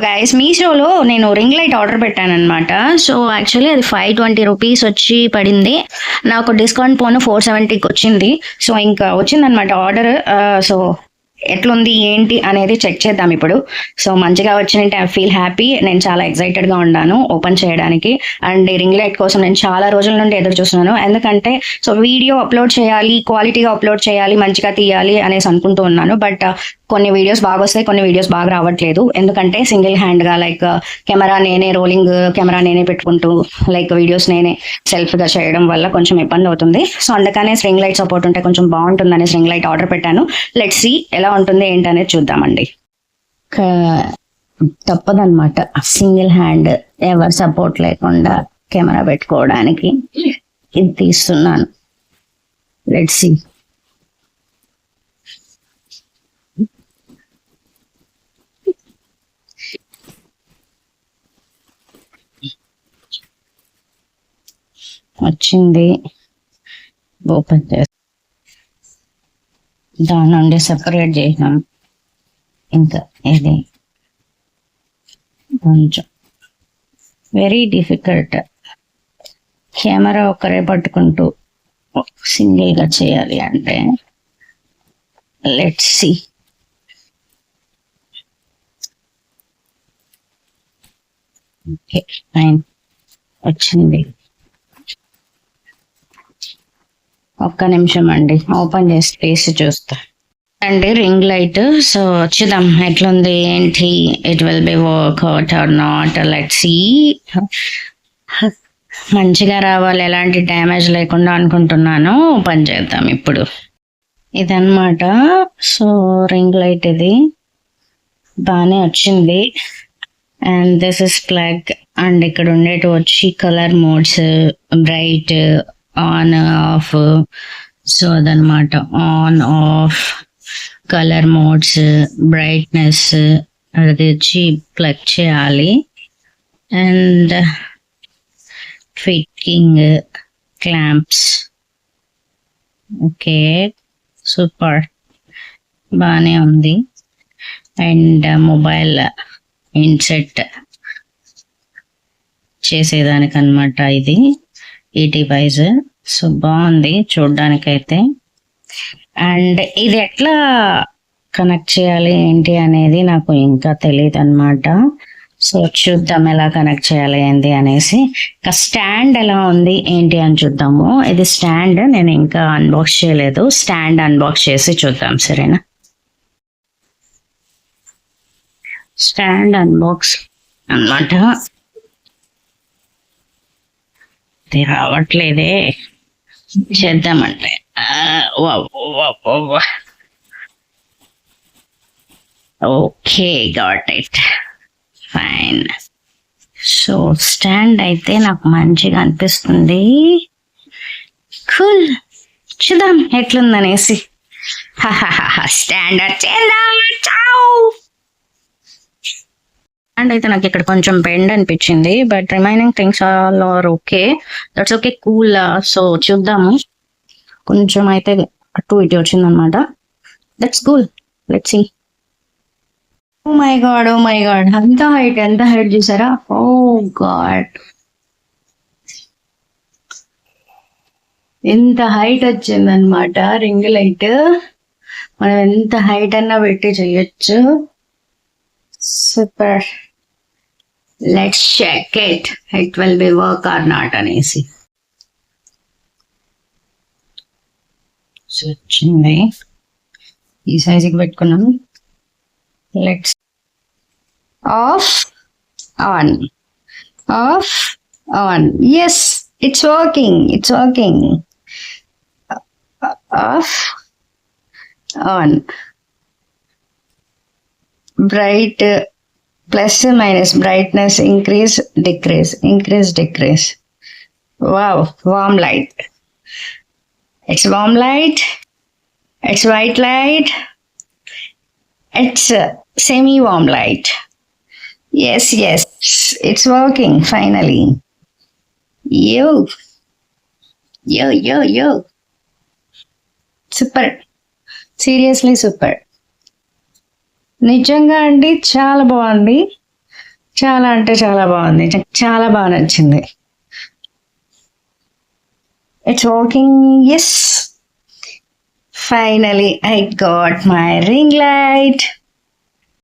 Guys మీషోలో నేను ring light order పెట్టాను అనమాట. సో యాక్చువల్లీ అది 520 రూపీస్ వచ్చి పడింది. నాకు డిస్కౌంట్ పోను 470కి వచ్చింది. సో ఇంకా వచ్చిందనమాట ఆర్డర్. సో ఎట్లుంది ఏంటి అనేది చెక్ చేద్దాం ఇప్పుడు. సో మంచిగా వచ్చినట్టు ఐ ఫీల్ హ్యాపీ. నేను చాలా ఎక్సైటెడ్గా ఉన్నాను ఓపెన్ చేయడానికి. అండ్ ఈ రింగ్ లైట్ కోసం నేను చాలా రోజుల నుండి ఎదురు చూస్తున్నాను. ఎందుకంటే సో వీడియో అప్లోడ్ చేయాలి, క్వాలిటీగా అప్లోడ్ చేయాలి, మంచిగా తీయాలి అనేసి అనుకుంటూ ఉన్నాను. బట్ కొన్ని వీడియోస్ బాగా వస్తాయి, కొన్ని వీడియోస్ బాగా రావట్లేదు. ఎందుకంటే సింగిల్ హ్యాండ్గా లైక్ కెమెరా నేనే, రోలింగ్ కెమెరా నేనే పెట్టుకుంటూ లైక్ వీడియోస్ నేనే సెల్ఫ్గా చేయడం వల్ల కొంచెం ఇబ్బంది అవుతుంది. సో అందుకనే రింగ్ లైట్ సపోర్ట్ ఉంటే కొంచెం బాగుంటుంది అనేసి రింగ్ లైట్ ఆర్డర్ పెట్టాను. లెట్స్ సీ ఎలా ఉంటుంది ఏంటనేది చూద్దామండి. తప్పదన్నమాట సింగిల్ హ్యాండ్ ఎవరు సపోర్ట్ లేకుండా కెమెరా పెట్టుకోవడానికి ఇది తీస్తున్నాను. Let's see. వచ్చింది, ఓపెన్ చేసి దాని నుండి సెపరేట్ చేసినాం. ఇంకా ఇది కొంచెం వెరీ డిఫికల్ట్. కెమెరా ఒకరే పట్టుకుంటూ సింగిల్గా చేయాలి అంటే లెట్స్ సీ. ఓకే ఫైన్, వచ్చింది. ఒక్క నిమిషం అండి, ఓపెన్ చేసి తీసి చూస్తా అండి రింగ్ లైట్. సో చూద్దాం ఎట్లుంది ఏంటి, it will be work out or not. Let's see. మంచిగా రావాలి, ఎలాంటి డ్యామేజ్ లేకుండా అనుకుంటున్నాను. ఓపెన్ చేద్దాం ఇప్పుడు. ఇదన్నమాట సో రింగ్ లైట్, ఇది బాగానే వచ్చింది. And this is plug. And ఇక్కడ ఉండేటి వచ్చి colour modes, bright, on off. So అదనమాట on off colour modes, brightness అది వచ్చి ప్లగ్ చేయాలి. And fitting, clamps. Okay super, బాగానే ఉంది. అండ్ మొబైల్ ఇన్సెట్ చేసేదానికనమాట ఇది ఈ డివైస్. సో బాగుంది చూడ్డానికైతే. అండ్ ఇది ఎట్లా కనెక్ట్ చేయాలి ఏంటి అనేది నాకు ఇంకా తెలియదు అనమాట. సో చూద్దాం ఎలా కనెక్ట్ చేయాలి ఏంటి అనేసి. ఇంకా స్టాండ్ ఎలా ఉంది ఏంటి అని చూద్దాము. ఇది స్టాండ్ నేను ఇంకా అన్బాక్స్ చేయలేదు. స్టాండ్ అన్బాక్స్ చేసి చూద్దాం, సరేనా? స్టాండ్ అన్బాక్స్ అన్నమాట. ఇది రావట్లేదే, చేద్దామంటే. Okay got it, fine. So stand అయితే నాకు మంచిగా అనిపిస్తుంది. కూల్, చూద్దాం ఎట్లుందనేసి. స్టాండ్ వచ్చేద్దాం. అండ్ అయితే నాకు ఇక్కడ కొంచెం బెండ్ అనిపించింది, but remaining things all are okay. That's okay, cool. So చూద్దాము. కొంచెం అయితే అటు ఇటు వచ్చిందనమాట. That's cool, let's see. Oh my God, oh my God, ఎంత హైట్ చూసారా? ఓ గాడ్, ఎంత హైట్ వచ్చిందనమాట రింగ్ లైట్. మనం ఎంత హైట్ అన్నా పెట్టి చేయొచ్చు. Super. Let's check it will be work or not అనేసి. వచ్చింది, ఈ సైజుకి పెట్టుకున్నాం. Let's off, on, off, on. Yes, it's working, it's working. Of, on. Bright, plus minus, brightness, increase, decrease, increase, decrease. Wow, warm light. It's warm light, it's white light, it's semi-warm light. Yes, it's working finally. Yo. Super, seriously super. నిజంగా అండి చాలా బాగుంది. చాలా అంటే చాలా బాగుంది. నాకు చాలా బాగా నచ్చింది. It's working. Yes, finally I got my ring light.